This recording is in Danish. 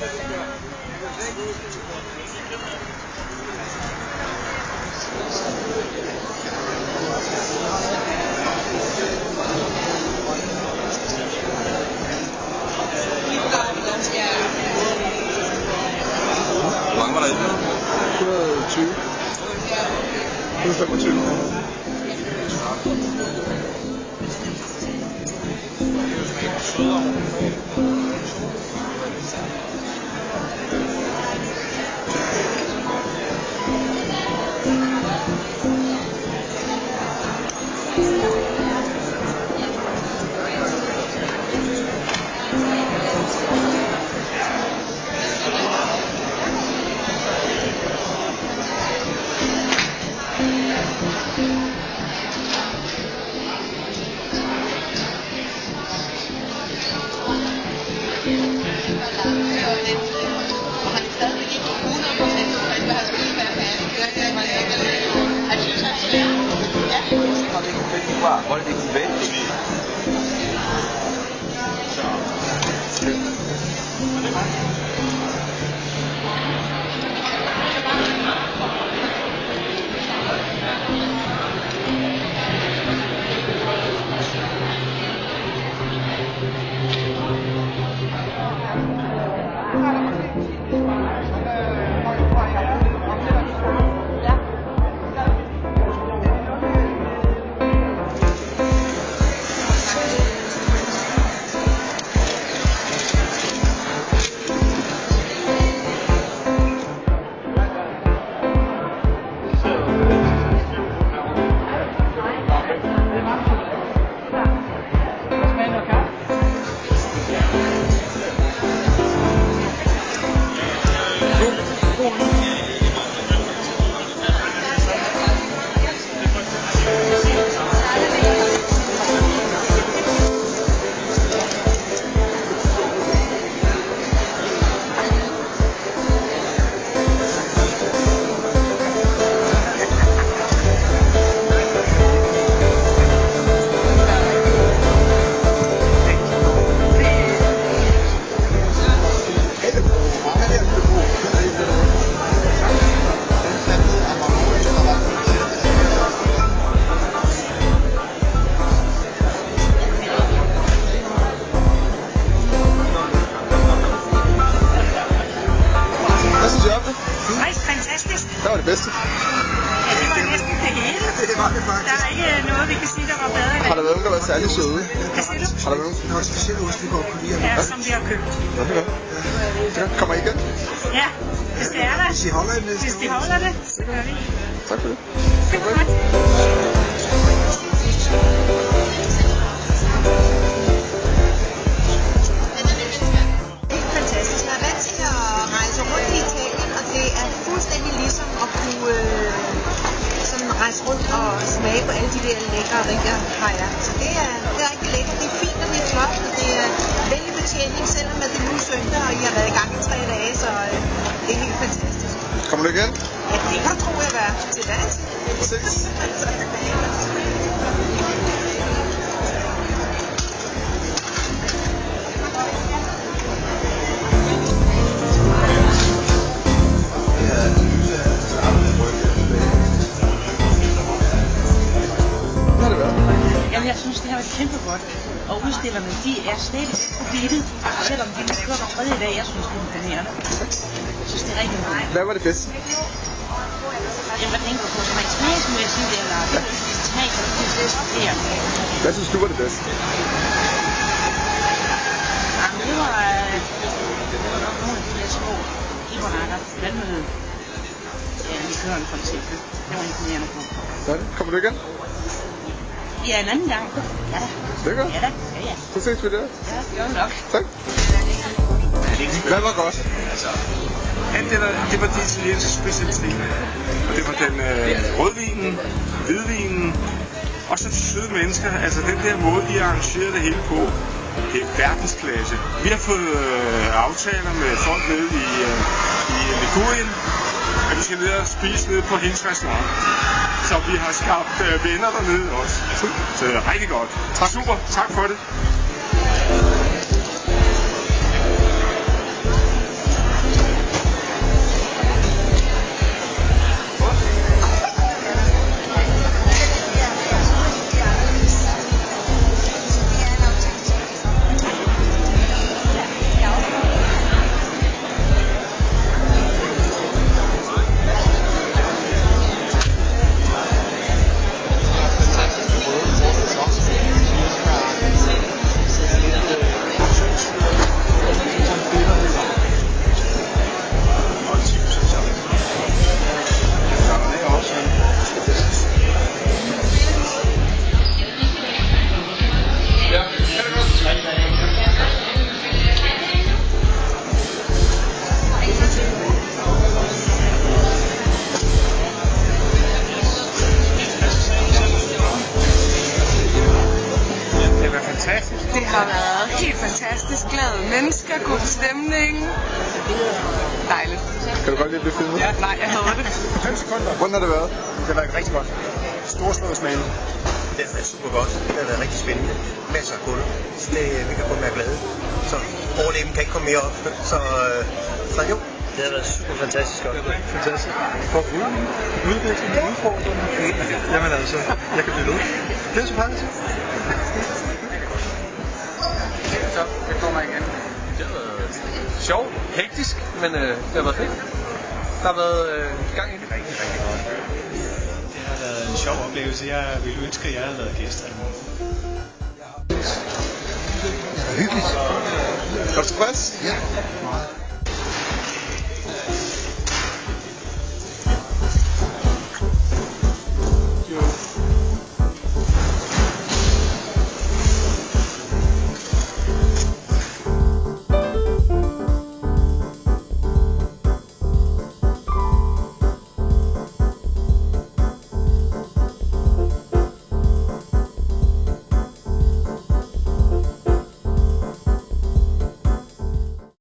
Hvor mange var der i det? 120. 125. Wollte ich die Welt nicht. Hvad var det bedste? Ja, det var næsten det hele. Det var det faktisk. Der er ikke noget, vi kan sige, der var bedre. Har der været nogen, der var særlig søde? Hvad siger du? Har der været nogen? Der var specielt ost, vi godt kunne lide. Ja, som vi har købt. Nå, det er godt. Kommer I igen? Ja, hvis det er der. Hvis I holder det. Hvis de holder det, så gør vi. Tak for det. Det er godt. Fantastisk. Jeg er vant til at rejse rundt i Italien, og det er fuldstændig ligesom at kunne sådan rejse rundt og smage på alle de der lækre riger har jeg. Så det er rigtig lækkert. Det er fint, og det er flot, og det er vældig betjening, selvom at det nu er søndag, og I har været i gang i 3 dage, så det er helt fantastisk. Kommer du igen? Ja, det kan tro jeg være til hver tid. Ses. Jamen, jeg synes, det har været kæmpe godt. Og udstillerne, de er slet ikke på billedet, selvom de har kørt hver 3. dag. Jeg synes, det er imponerende. Jeg synes, det er rigtig godt. Hvad var det bedste? Jeg var tænkt på, som er smagsmæssigt, eller smag, så det er det her. Hvad synes du var det bedste? Jamen, det var nogle af de der små limonarder. Hvad med likøren for eksempel. Det var imponerende på. Sådan. Kommer du igen? Ja, en anden gang. Ja da. Det er godt. Ja da. Ja, ja. Så ses vi der. Ja, det gør vi nok. Tak. Hvad var godt? Altså, alt det var de italienske specialiteter. Og det var den rødvinen, hvidvinen, og så de søde mennesker. Altså den der måde, de arrangerede det hele på, det er verdensklasse. Vi har fået aftaler med folk nede i Ligurien, at vi skal ned og spise nede på hendes restaurant. Så vi har skabt venner dernede også. Så det er rigtig godt. Tak. Super, tak for det. har været helt fantastisk. Glade mennesker, god stemning. Dejligt. Kan du godt lide at blive filmet? Ja, nej, jeg hader det. 5 sekunder. Hvordan har det været? Det har været rigtig godt. Storslået smagende. Det har været super godt. Det har været rigtig spændende. Masser af kul. Vi kan kun være glade. Så overleben kan ikke komme mere op. Så jo. Det har været super fantastisk godt. Fantastisk. For udvikling, udfordring. Jamen altså, jeg kan blive ved. Det er så faktisk. Så, jeg kommer igen. Det har været sjovt, hektisk, men det har været fedt. Der har været gang i det. Rigtig godt. Det har været en sjov oplevelse. Jeg ville ønske, at jeg havde været gæst. Hyggeligt. Er du tilfreds? Ja.